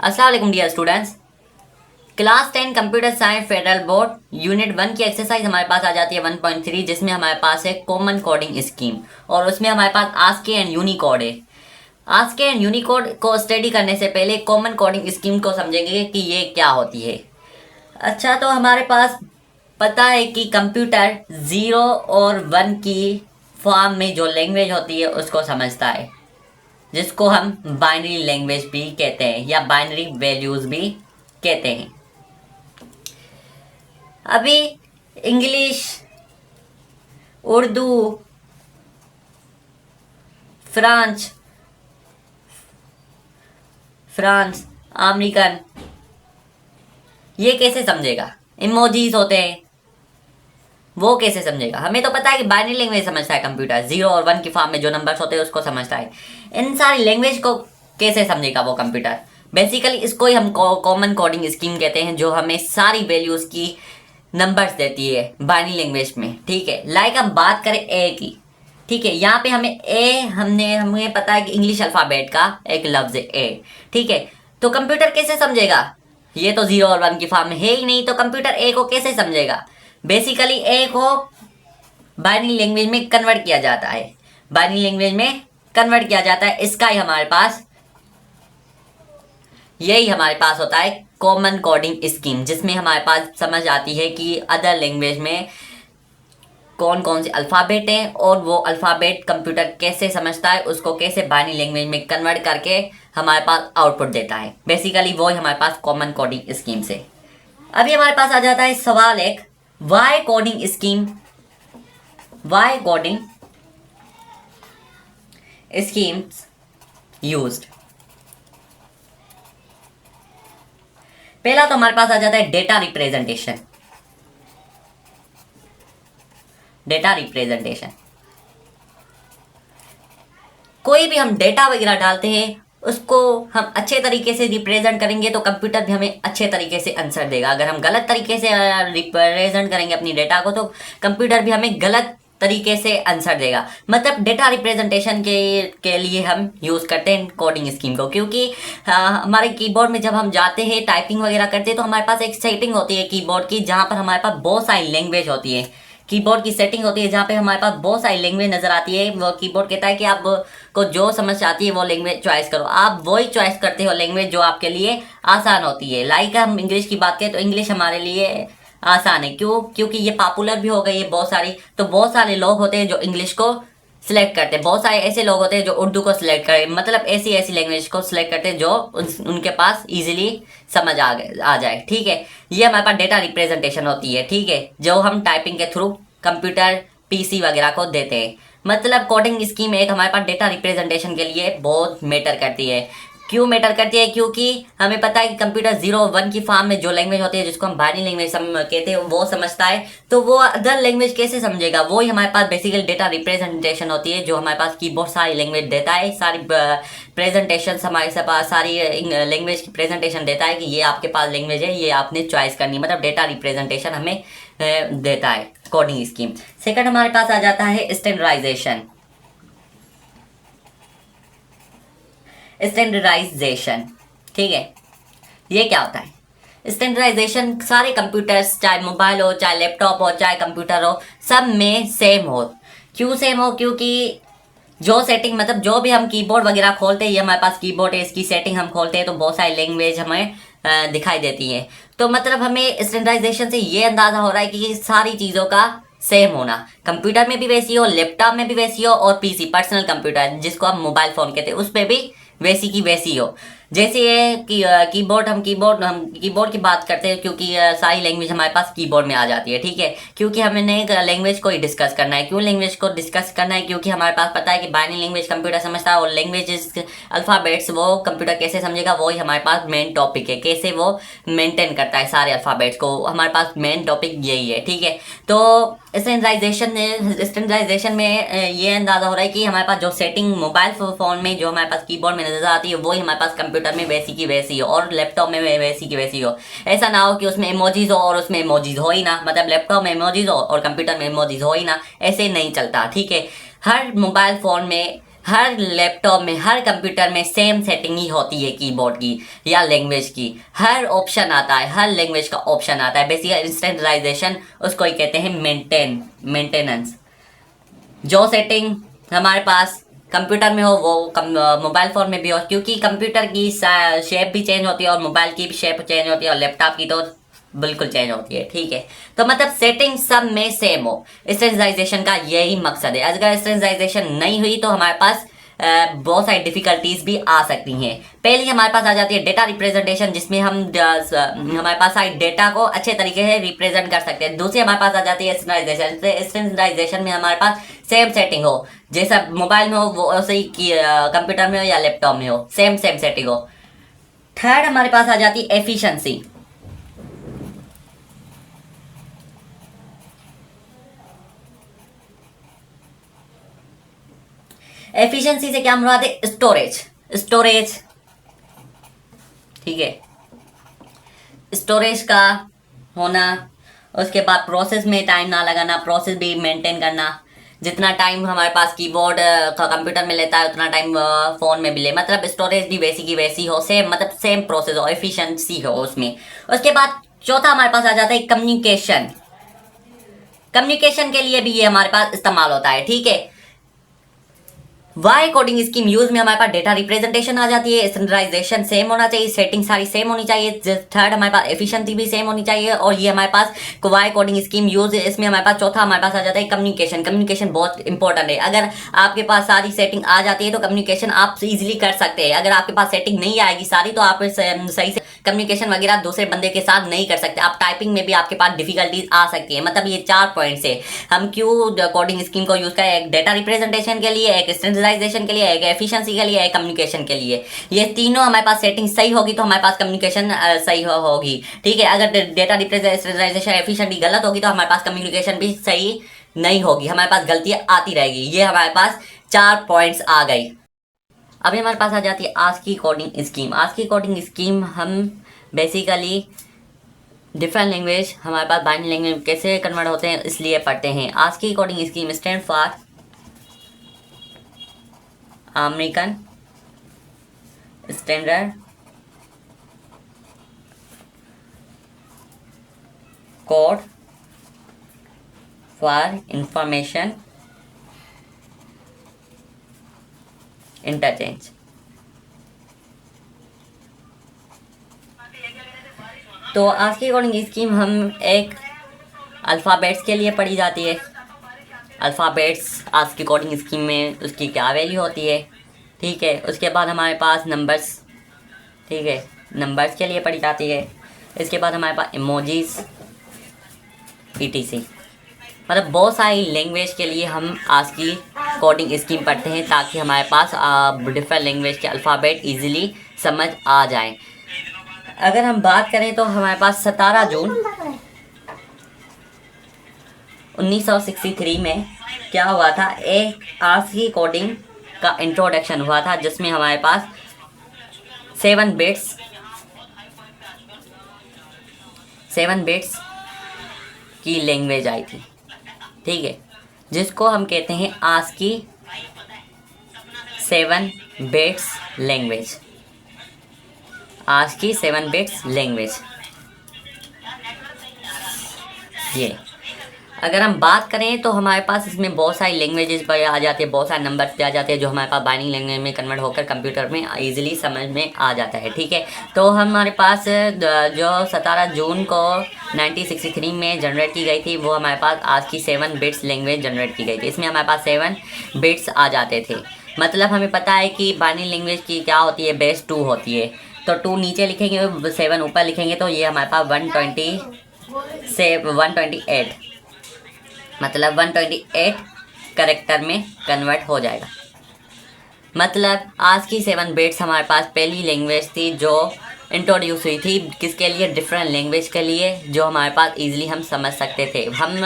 अस्सलाम वालेकुम dear students. Class 10 computer science federal board unit 1 की एक्सरसाइज हमारे पास आ जाती है 1.3, जिसमें हमारे पास है कॉमन कोडिंग स्कीम और उसमें हमारे पास आस्की एंड यूनिकोड है। आस्की एंड यूनिकोड को स्टडी करने से पहले कॉमन कोडिंग स्कीम को समझेंगे कि ये क्या होती है। अच्छा, तो हमारे पास पता है कि कंप्यूटर 0 और 1 की फॉर्म में जो लैंग्वेज होती है उसको समझता है, जिसको हम बाइनरी लैंग्वेज भी कहते हैं या बाइनरी वैल्यूज भी कहते हैं। अभी इंग्लिश, उर्दू, फ्रांस, अमेरिकन, ये कैसे समझेगा? इमोजीज होते हैं, वो कैसे समझेगा? हमें तो पता है कि बाइनरी लैंग्वेज समझता है कंप्यूटर, 0 और 1 की फॉर्म में जो नंबर्स होते हैं उसको समझता है। इन सारी लैंग्वेज को कैसे समझेगा वो कंप्यूटर? बेसिकली इसको ही हम कॉमन कोडिंग स्कीम कहते हैं, जो हमें सारी वैल्यूज की नंबर्स देती है बाइनरी लैंग्वेज में। ठीक है, लाइक हम बात करें ए की। ठीक है, यहाँ पे हमें पता है कि इंग्लिश अल्फाबेट का एक लफ्ज है ए। ठीक है, तो कंप्यूटर कैसे समझेगा? ये तो 0 और 1 की फॉर्म में है ही नहीं, तो कंप्यूटर ए को कैसे समझेगा? बेसिकली ए को बाइनरी लैंग्वेज में कन्वर्ट किया जाता है, बाइनरी लैंग्वेज में कन्वर्ट किया जाता है। इसका ही यही हमारे पास होता है कॉमन कोडिंग स्कीम, जिसमें हमारे पास समझ आती है कि अदर लैंग्वेज में कौन कौन से अल्फ़ाबेट हैं और वो अल्फ़ाबेट कंप्यूटर कैसे समझता है, उसको कैसे बाइनरी लैंग्वेज में कन्वर्ट करके हमारे पास आउटपुट देता है। बेसिकली वो ही हमारे पास कॉमन कोडिंग स्कीम से। अभी हमारे पास आ जाता है सवाल एक, why coding scheme, why coding schemes used. पहला तो हमारे पास आ जाता है डेटा रिप्रेजेंटेशन। डेटा रिप्रेजेंटेशन, कोई भी हम डेटा वगैरह डालते हैं उसको हम अच्छे तरीके से रिप्रेजेंट करेंगे तो कंप्यूटर भी हमें अच्छे तरीके से आंसर देगा। अगर हम गलत तरीके से रिप्रेजेंट करेंगे अपनी डेटा को तो कंप्यूटर भी हमें गलत तरीके से आंसर देगा। मतलब डेटा रिप्रेजेंटेशन के लिए हम यूज़ करते हैं कोडिंग स्कीम को, क्योंकि हमारे कीबोर्ड में जब हम जाते हैं टाइपिंग वगैरह करते हैं तो हमारे पास एक सेटिंग होती है कीबोर्ड की, जहाँ पर हमारे पास बहुत सारी लैंग्वेज होती है। कीबोर्ड की सेटिंग होती है जहाँ पे हमारे पास बहुत सारी लैंग्वेज नजर आती है। वो कीबोर्ड कहता है कि आप को जो समझ आती है वो लैंग्वेज चॉइस करो। आप वही चॉइस करते हो लैंग्वेज जो आपके लिए आसान होती है। लाइक हम इंग्लिश की बात करें तो इंग्लिश हमारे लिए आसान है, क्योंकि ये पॉपुलर भी हो गई है बहुत सारी। तो बहुत सारे लोग होते हैं जो इंग्लिश को सिलेक्ट करते हैं, बहुत सारे ऐसे लोग होते हैं जो उर्दू को सिलेक्ट करें, मतलब ऐसी लैंग्वेज को सिलेक्ट करते हैं जो उनके पास इजीली समझ आ जाए। ठीक है, ये हमारे पास डेटा रिप्रेजेंटेशन होती है। ठीक है, जो हम टाइपिंग के थ्रू कंप्यूटर, पीसी वगैरह को देते हैं। मतलब कोडिंग स्कीम एक हमारे पास डेटा रिप्रेजेंटेशन के लिए बहुत मैटर करती है। क्यों मैटर करती है? क्योंकि हमें पता है कि कंप्यूटर 0 और 1 की फॉर्म में जो लैंग्वेज होती है, जिसको हम बाइनरी लैंग्वेज कहते हैं, वो समझता है। तो वो अदर लैंग्वेज कैसे समझेगा? वो ही हमारे पास बेसिकली डेटा रिप्रेजेंटेशन होती है, जो हमारे पास कीबोर्ड सारी लैंग्वेज देता है, सारी प्रेजेंटेशन हमारे पास सारी लैंग्वेज की प्रेजेंटेशन देता है कि ये आपके पास लैंग्वेज है, ये आपने चॉइस करनी। मतलब डेटा रिप्रेजेंटेशन हमें देता है कोडिंग स्कीम। सेकंड हमारे पास आ जाता है स्टैंडर्डाइजेशन। स्टैंडर्डाइजेशन, ठीक है, ये क्या होता है? स्टैंडर्डाइजेशन सारे कंप्यूटर्स, चाहे मोबाइल हो, चाहे लैपटॉप हो, चाहे कंप्यूटर हो, सब में सेम हो। क्यों सेम हो? क्योंकि जो सेटिंग, मतलब जो भी हम कीबोर्ड वगैरह खोलते हैं, ये हमारे पास कीबोर्ड है, इसकी सेटिंग हम खोलते हैं तो बहुत सारी लैंग्वेज हमें दिखाई देती है। तो मतलब हमें स्टैंडर्डाइजेशन से ये अंदाजा हो रहा है कि सारी चीज़ों का सेम होना, कंप्यूटर में भी वैसी हो, लैपटॉप में भी वैसी हो, और पीसी पर्सनल कंप्यूटर जिसको हम मोबाइल फ़ोन कहते हैं उस पर भी वैसी की वैसी हो। जैसे ये कि हम कीबोर्ड की बात करते हैं, क्योंकि सारी लैंग्वेज हमारे पास कीबोर्ड में आ जाती है। ठीक है, क्योंकि हमने एक लैंग्वेज को ही डिस्कस करना है। क्यों लैंग्वेज को डिस्कस करना है? क्योंकि हमारे पास पता है कि बाइनरी लैंग्वेज कंप्यूटर समझता है और लैंग्वेजेस अल्फ़ाबेट्स वो कंप्यूटर कैसे समझेगा, वो ही हमारे पास मेन टॉपिक है। कैसे वो मेंटेन करता है सारे अल्फ़ाबेट्स को, हमारे पास मेन टॉपिक यही है। ठीक है, तो स्टैंडर्डाइजेशन में ये अंदाजा हो रहा है कि हमारे पास जो सेटिंग मोबाइल फ़ोन में जो हमारे पास कीबोर्ड में नजर आती है, वही हमारे पास कंप्यूटर में वैसी की वैसी हो और लैपटॉप में वैसी की वैसी हो। ऐसा ना हो कि उसमें इमोजीज हो और उसमें इमोजीज हो ही ना, मतलब लैपटॉप में इमोजीज हो और कंप्यूटर में इमोजीज हो ही ना, ऐसे नहीं चलता। ठीक है, हर मोबाइल फ़ोन में हर लैपटॉप में, हर कंप्यूटर में सेम सेटिंग ही होती है कीबोर्ड की या लैंग्वेज की। हर ऑप्शन आता है, हर लैंग्वेज का ऑप्शन आता है। बेसिक इंस्टेंटाइजेशन उसको ही कहते हैं मेंटेनेंस। जो सेटिंग हमारे पास कंप्यूटर में हो वो मोबाइल फोन में भी हो, क्योंकि कंप्यूटर की शेप भी चेंज होती है और मोबाइल की भी शेप चेंज होती है और लैपटॉप की तो बिल्कुल चेंज होती है। ठीक है, तो मतलब सेटिंग सब में सेम हो, स्टैंडर्डाइजेशन का यही मकसद है। अगर स्टैंडर्डाइजेशन नहीं हुई तो हमारे पास बहुत सारी डिफिकल्टीज भी आ सकती हैं। पहली हमारे पास आ जाती है डेटा रिप्रेजेंटेशन, जिसमें हम हमारे पास सारी डेटा को अच्छे तरीके से रिप्रेजेंट कर सकते हैं। दूसरी हमारे पास आ जाती है स्टैंडर्डाइजेशन। स्टैंडर्डाइजेशन में हमारे पास सेम सेटिंग हो, जैसा मोबाइल में हो वो वैसे ही कंप्यूटर में हो या लैपटॉप में हो, सेम सेम सेटिंग हो। थर्ड हमारे पास आ जाती है एफिशिएंसी। एफिशिएंसी से क्या मुराद है? स्टोरेज। ठीक है, स्टोरेज का होना, उसके बाद प्रोसेस में टाइम ना लगाना, प्रोसेस भी मेंटेन करना। जितना टाइम हमारे पास कीबोर्ड कंप्यूटर में लेता है उतना टाइम फोन में भी ले, मतलब स्टोरेज भी वैसी की वैसी हो, सेम मतलब सेम प्रोसेस हो, एफिशिएंसी हो उसमें। उसके बाद चौथा हमारे पास आ जाता है कम्युनिकेशन। कम्युनिकेशन के लिए भी ये हमारे पास इस्तेमाल होता है। ठीक है, वाई कोडिंग स्कीम यूज में हमारे पास डेटा रिप्रेजेंटेशन आ जाती है, स्टैंडर्डाइजेशन सेम होना चाहिए, सेटिंग सारी सेम होनी चाहिए। थर्ड हमारे पास एफिशिएंसी भी सेम होनी चाहिए, और ये हमारे पास वाई कोडिंग स्कीम यूज, इसमें हमारे पास चौथा हमारे पास आ जाता है कम्युनिकेशन। कम्युनिकेशन बहुत इंपॉर्टेंट है। अगर आपके पास सारी सेटिंग आ जाती है तो कम्युनिकेशन आप इजिली कर सकते हैं। अगर आपके पास सेटिंग नहीं आएगी सारी तो आप सही से कम्युनिकेशन वगैरह दूसरे बंदे के साथ नहीं कर सकते। आप टाइपिंग में भी आपके पास डिफिकल्टीज आ सकती है। मतलब ये 4 पॉइंट्स है। हम क्यों कोडिंग स्कीम को यूज करें? एक डेटा रिप्रेजेंटेशन के लिए, एक स्टैंडर्डाइजेशन के लिए, एक एफिशिएंसी के लिए, एक कम्युनिकेशन के लिए। ये तीनों हमारे पास सेटिंग सही होगी तो हमारे पास कम्युनिकेशन सही होगी। ठीक है, अगर डेटा रिप्रेजेंटेशन एफिशिएंसी गलत होगी तो हमारे पास कम्युनिकेशन भी सही नहीं होगी, हमारे पास गलतियां आती रहेगी। ये हमारे पास 4 पॉइंट्स आ गई। अभी हमारे पास आ जाती है आज की कोडिंग स्कीम। आज की कोडिंग स्कीम हम बेसिकली डिफरेंट लैंग्वेज, हमारे पास बाइनरी लैंग्वेज कैसे कन्वर्ट होते हैं इसलिए पढ़ते हैं। आज की coding scheme stand for American standard code for information interchange. तो आज की कोडिंग स्कीम हम एक अल्फ़ाबेट्स के लिए पढ़ी जाती है। अल्फ़ाबेट्स आज की कोडिंग स्कीम में उसकी क्या वैल्यू होती है। ठीक है, उसके बाद हमारे पास नंबर्स। ठीक है, नंबर्स के लिए पढ़ी जाती है। इसके बाद हमारे पास इमोजीज ETC। मतलब बहुत सारी लैंग्वेज के लिए हम आज की कोडिंग स्कीम पढ़ते हैं ताकि हमारे पास डिफरेंट लैंग्वेज के अल्फ़ाबेट इजीली समझ आ जाएं। अगर हम बात करें तो हमारे पास 17 जून 1963 में क्या हुआ था, एक आज की कोडिंग का इंट्रोडक्शन हुआ था, जिसमें हमारे पास 7 बिट्स की लैंग्वेज आई थी। ठीक है, जिसको हम कहते हैं आज की 7 बिट्स लैंग्वेज। आज की 7 बिट्स लैंग्वेज ये। अगर हम बात करें तो हमारे पास इसमें बहुत सारी लैंग्वेजेस पर आ जाते हैं, बहुत सारे नंबर्स पे आ जाते हैं, जो हमारे पास बाइनरी लैंग्वेज में कन्वर्ट होकर कंप्यूटर में इजीली समझ में आ जाता है। ठीक है, तो हमारे पास जो 17 जून को 1963 में जनरेट की गई थी वो हमारे पास आज की 7 बिट्स लैंग्वेज जनरेट की गई थी। इसमें हमारे पास 7 बिट्स आ जाते थे। मतलब हमें पता है कि बाइनरी लैंग्वेज की क्या होती है, बेस 2 होती है। तो 2 नीचे लिखेंगे, 7 ऊपर लिखेंगे, तो ये हमारे पास 128 मतलब 128 कैरेक्टर में कन्वर्ट हो जाएगा। मतलब आज की 7 बिट्स हमारे पास पहली लैंग्वेज थी जो इंट्रोड्यूस हुई थी, किसके लिए? डिफरेंट लैंग्वेज के लिए, जो हमारे पास इजीली हम समझ सकते थे। हम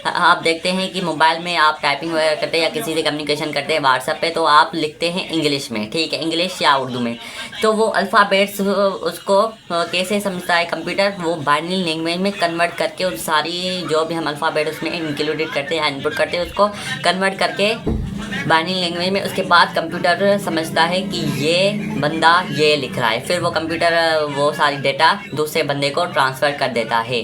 आप देखते हैं कि मोबाइल में आप टाइपिंग वगैरह करते हैं या किसी से कम्युनिकेशन करते हैं व्हाट्सएप पे, तो आप लिखते हैं इंग्लिश में। ठीक है, इंग्लिश या उर्दू में। तो वो अल्फ़ाबेट्स उसको कैसे समझता है कंप्यूटर? वो बाइनरी लैंग्वेज में कन्वर्ट करके उस सारी जो भी हम अल्फ़ाबेट उसमें इंक्लूडेड करते हैं, इनपुट करते हैं, उसको कन्वर्ट करके बाइनरी लैंग्वेज में, उसके बाद कंप्यूटर समझता है कि ये बंदा ये लिख रहा है, फिर वो कंप्यूटर वो सारी डेटा दूसरे बंदे को ट्रांसफ़र कर देता है।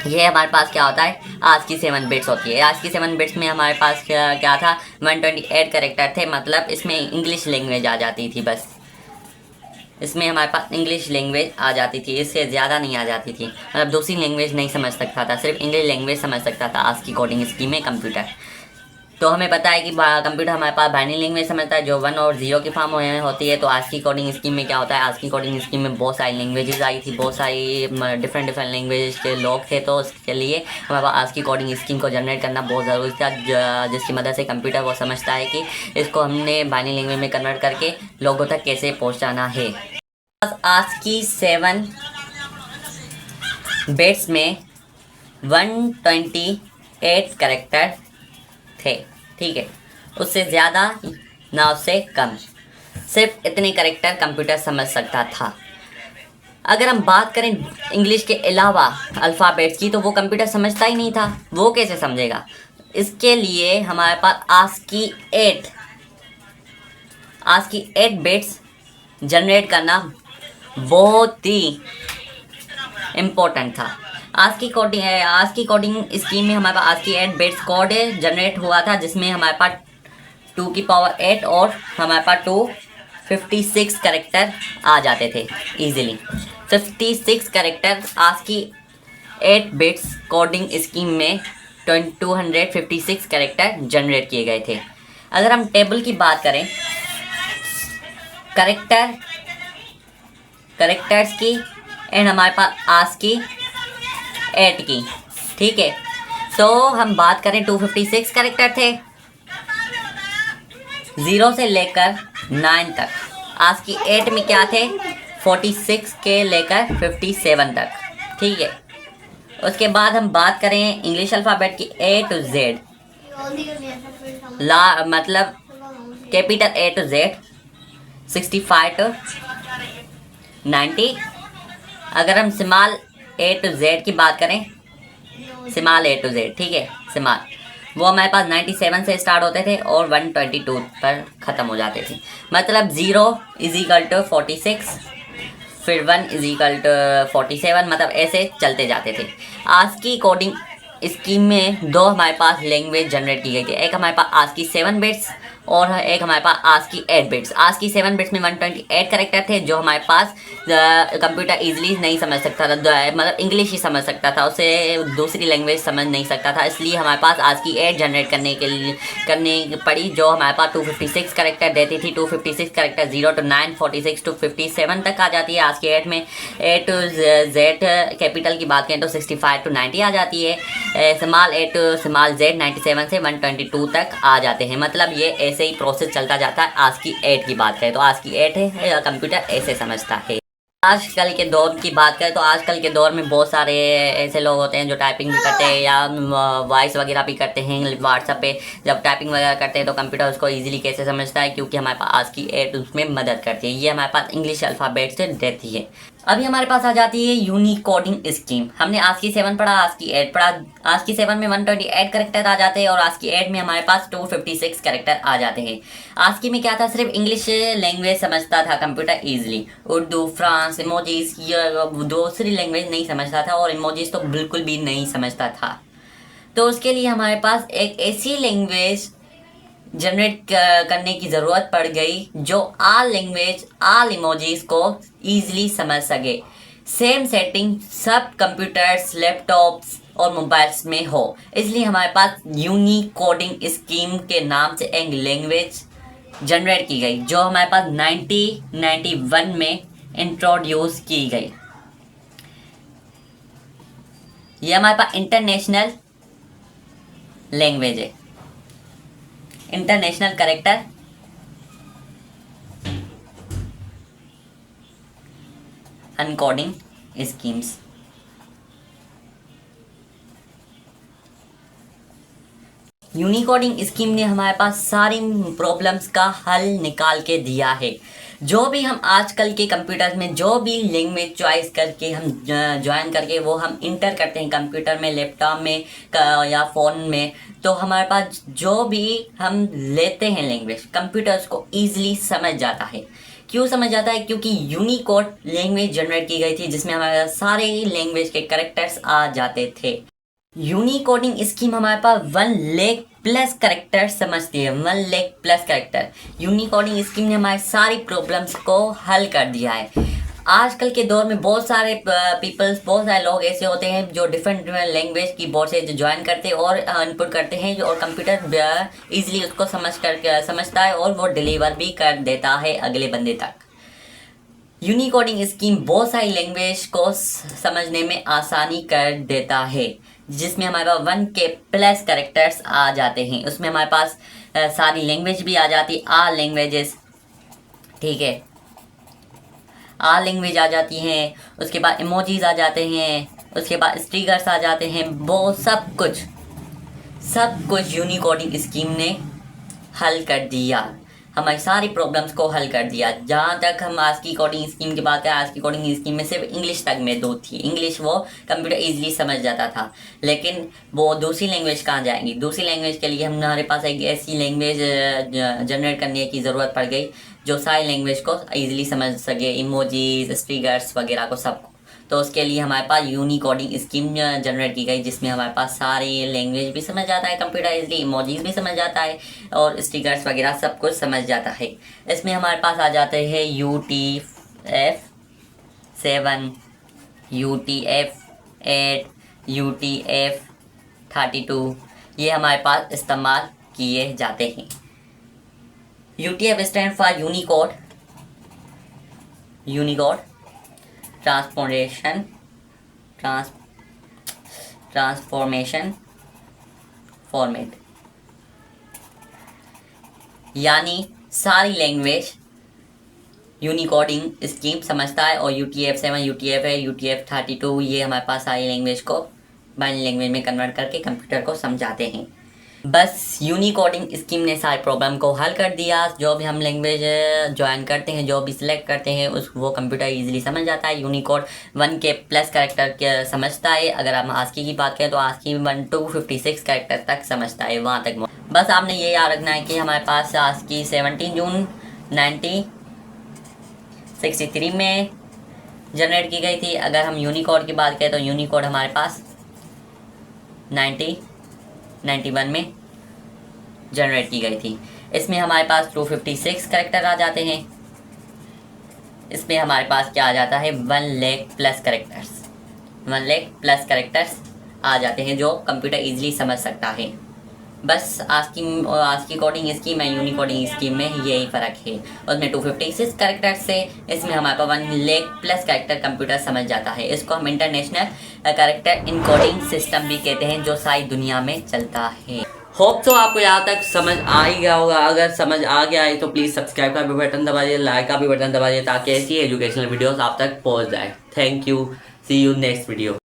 ये हमारे पास क्या होता है, आज की 7 बिट्स होती है। आज की 7 बिट्स में हमारे पास क्या था, 128 कैरेक्टर थे, मतलब इसमें इंग्लिश लैंग्वेज आ जाती थी। बस इसमें हमारे पास इंग्लिश लैंग्वेज आ जाती थी, इससे ज़्यादा नहीं आ जाती थी। मतलब दूसरी लैंग्वेज नहीं समझ सकता था, सिर्फ इंग्लिश लैंग्वेज समझ सकता था आज की कोडिंग स्कीम में कंप्यूटर। तो हमें पता है कि कंप्यूटर हमारे पास बाइनरी लैंग्वेज समझता है जो 1 और 0 की फॉर्म में होती है। तो आज की कोडिंग स्कीम में क्या होता है, आज की कोडिंग स्कीम में बहुत सारी लैंग्वेजेस आई थी, बहुत सारी डिफरेंट लैंग्वेज के लोग थे। तो उसके लिए हमारे पास आज की कोडिंग स्कीम को जनरेट करना बहुत ज़रूरी था, जिसकी मदद से कंप्यूटर वो समझता है कि इसको हमने बाइनरी लैंग्वेज में कन्वर्ट करके लोगों तक कैसे पहुँचाना है। आज की 7 बिट्स में 128 कैरेक्टर थे, ठीक है, उससे ज़्यादा ना उससे कम, सिर्फ इतने कैरेक्टर कंप्यूटर समझ सकता था। अगर हम बात करें इंग्लिश के अलावा अल्फ़ाबेट्स की, तो वो कंप्यूटर समझता ही नहीं था, वो कैसे समझेगा। इसके लिए हमारे पास आज की 8 बिट्स जनरेट करना बहुत ही इम्पोर्टेंट था। आज की कोडिंग स्कीम में हमारे पास आज की 8 बिट्स कोड जनरेट हुआ था, जिसमें हमारे पास 2 की पावर 8 और हमारे पास 256 कैरेक्टर आ जाते थे इजीली। 56 कैरेक्टर आज की 8 बिट्स कोडिंग स्कीम में 256 कैरेक्टर जनरेट किए गए थे। अगर हम टेबल की बात करें कैरेक्टर्स की, एंड हमारे पास आज की 8 की, ठीक है, तो हम बात करें 256 कैरेक्टर थे 0 से लेकर 9 तक। आज की 8 में क्या थे, 46 के लेकर 57 तक, ठीक है। उसके बाद हम बात करें इंग्लिश अल्फ़ाबेट की A to Z, मतलब capital A to Z 65 to 90। अगर हम स्मॉल A to Z की बात करें, स्मॉल A to Z, ठीक है, स्मॉल, वो हमारे पास 97 से स्टार्ट होते थे और 122 पर ख़त्म हो जाते थे। मतलब 0 = 46, फिर 1 = 47, मतलब ऐसे चलते जाते थे। आज की कोडिंग स्कीम में 2 हमारे पास लैंग्वेज जनरेट की गई थी, एक हमारे पास आज की 7 बिट्स और एक हमारे पास आज की 8 बिट्स। आज की 7 बिट्स में 128 कैरेक्टर थे जो हमारे पास कंप्यूटर इजीली नहीं समझ सकता था, मतलब इंग्लिश ही समझ सकता था, उसे दूसरी लैंग्वेज समझ नहीं सकता था। इसलिए हमारे पास आज की 8 जनरेट करने पड़ी, जो हमारे पास 256 कैरेक्टर देती थी। 256 कैरेक्टर 0 to 9, 46 to 57 तक आ जाती है। आज की 8 में A to Z कैपिटल की बात करें तो 65 to 90 आ जाती है। Small A to small Z 97 से 122 तक आ जाते हैं। मतलब ये ऐसे ही प्रोसेस चलता जाता है। आज की 8 की बात करें तो आज की 8 है, कंप्यूटर ऐसे समझता है। आजकल के दौर की बात करें तो आजकल के दौर में बहुत सारे ऐसे लोग होते हैं जो टाइपिंग भी करते हैं या वॉइस वगैरह भी करते हैं व्हाट्सएप पे। जब टाइपिंग वगैरह करते हैं तो कंप्यूटर उसको इजीली कैसे समझता है, क्योंकि हमारे पास आज की 8 उसमें मदद करती है। ये हमारे पास इंग्लिश अल्फ़ाबेट से देती है। अभी हमारे पास आ जाती है यूनिक कोडिंग स्कीम। हमने आज की 7 पढ़ा, आज की 8 पढ़ा। आज की 7 में 128 कैरेक्टर आ जाते हैं और आज की 8 में हमारे पास 256 कैरेक्टर आ जाते हैं। आज की में क्या था, सिर्फ इंग्लिश लैंग्वेज समझता था computer easily. Urdu, France, emojis, ये दूसरी लैंग्वेज नहीं समझता था और इमोजीज तो बिल्कुल भी नहीं समझता था। तो उसके लिए हमारे पास एक ऐसी लैंग्वेज जनरेट करने की ज़रूरत पड़ गई जो आल लैंग्वेज, आल इमोजीज को ईजिली समझ सके। सेम सेटिंग सब कंप्यूटर्स, लैपटॉप्स और मोबाइल्स में हो। इसलिए हमारे पास यूनिक कोडिंग स्कीम के नाम से एक लैंग्वेज जनरेट की गई, जो हमारे पास 1991 में इंट्रोड्यूस की गई। ये हमारे पास इंटरनेशनल लैंग्वेज है, इंटरनेशनल कैरेक्टर अनकोडिंग स्कीम्स। यूनिकोडिंग स्कीम ने हमारे पास सारी प्रॉब्लम्स का हल निकाल के दिया है। जो भी हम आजकल के कंप्यूटर्स में जो भी लैंग्वेज चॉइस करके हम ज्वाइन करके वो हम इंटर करते हैं कंप्यूटर में, लैपटॉप में या फ़ोन में, तो हमारे पास जो भी हम लेते हैं लैंग्वेज, कंप्यूटर्स को ईजिली समझ जाता है। क्यों समझ जाता है? क्योंकि यूनिकोड लैंग्वेज जनरेट की गई थी जिसमें हमारे सारे लैंग्वेज के कैरेक्टर्स आ जाते थे। यूनिकोडिंग स्कीम हमारे पास 1,00,000+ कैरेक्टर समझती है, 1,00,000+ कैरेक्टर। यूनिकोडिंग स्कीम ने हमारी सारी प्रॉब्लम्स को हल कर दिया है। आजकल के दौर में बहुत सारे बहुत सारे लोग ऐसे होते हैं जो डिफरेंट लैंग्वेज की बोर्ड से ज्वाइन करते हैं और इनपुट करते हैं, और कंप्यूटर इजीली उसको समझता है और वो डिलीवर भी कर देता है अगले बंदे तक। यूनिकोडिंग स्कीम बहुत सारी लैंग्वेज को समझने में आसानी कर देता है, जिसमें हमारे पास 1,000+ कैरेक्टर्स आ जाते हैं। उसमें हमारे पास सारी लैंग्वेज भी आ जाती, ऑल लैंग्वेजेस, ठीक है, ऑल लैंग्वेज आ जाती हैं। उसके बाद इमोजीज आ जाते हैं, उसके बाद स्टिकर्स आ जाते हैं, बहुत सब कुछ यूनिकोडिंग स्कीम ने हल कर दिया, हमारी सारी प्रॉब्लम्स को हल कर दिया। जहाँ तक हम आज की कोडिंग स्कीम की बात करें, आज की कोडिंग स्कीम में सिर्फ इंग्लिश तक में दो थी। इंग्लिश वो कंप्यूटर इजीली समझ जाता था, लेकिन वो दूसरी लैंग्वेज कहाँ जाएंगी? दूसरी लैंग्वेज के लिए हमारे पास एक ऐसी लैंग्वेज जनरेट करने की ज़रूरत पड़ गई जो सारी लैंग्वेज को ईजिली समझ सके, इमोजीज, स्टिकर्स वगैरह को सबको। तो उसके लिए हमारे पास यूनिकोडिंग स्कीम जनरेट की गई, जिसमें हमारे पास सारी लैंग्वेज भी समझ जाता है कंप्यूटर इजीली, इमोजीज भी समझ जाता है और स्टिकर्स वगैरह सब कुछ समझ जाता है। इसमें हमारे पास आ जाते हैं UTF-7, UTF-8, UTF-32, ये हमारे पास इस्तेमाल किए जाते हैं। UTF stand for Unicode transformation format, यानी सारी लैंग्वेज यूनिकोडिंग स्कीम समझता है। और UTF-7, UTF-8, UTF-32 ये हमारे पास सारी लैंग्वेज को बाइनरी लैंग्वेज में कन्वर्ट करके कंप्यूटर को समझाते हैं। बस यूनिकोडिंग स्कीम ने सारी प्रॉब्लम को हल कर दिया। जो भी हम लैंग्वेज ज्वाइन करते हैं, जो भी सिलेक्ट करते हैं, वो कंप्यूटर इजीली समझ जाता है। यूनिकोड 1,000+ कैरेक्टर के समझता है। अगर हम ASCII की बात करें तो ASCII 1 to 56 कैरेक्टर तक समझता है, वहाँ तक। बस आपने ये याद रखना है कि हमारे पास ASCII 17 जून 1963 में जनरेट की गई थी। अगर हम यूनिकोड की बात करें तो यूनिकोड हमारे पास 1991 में जनरेट की गई थी। इसमें हमारे पास 256 कैरेक्टर आ जाते हैं। इसमें हमारे पास क्या आ जाता है? 1,00,000+ कैरेक्टर्स, 1,00,000+ कैरेक्टर्स आ जाते हैं जो कंप्यूटर इजीली समझ सकता है। बस ASCII कोडिंग स्कीम है, यूनिकोडिंग स्कीम में यही फ़र्क है। उसमें 256 कैरेक्टर्स से इसमें हमारे पास 1,00,000+ कैरेक्टर कंप्यूटर समझ जाता है। इसको हम इंटरनेशनल कैरेक्टर इनकोडिंग सिस्टम भी कहते हैं, जो सारी दुनिया में चलता है। होप तो आपको यहाँ तक समझ आ ही गया होगा। अगर समझ आ गया है तो प्लीज़ सब्सक्राइब का भी बटन दबाइए, लाइक का भी बटन दबाइए, ताकि ऐसी एजुकेशनल वीडियोस आप तक पहुँच जाए। Thank you, see you next video.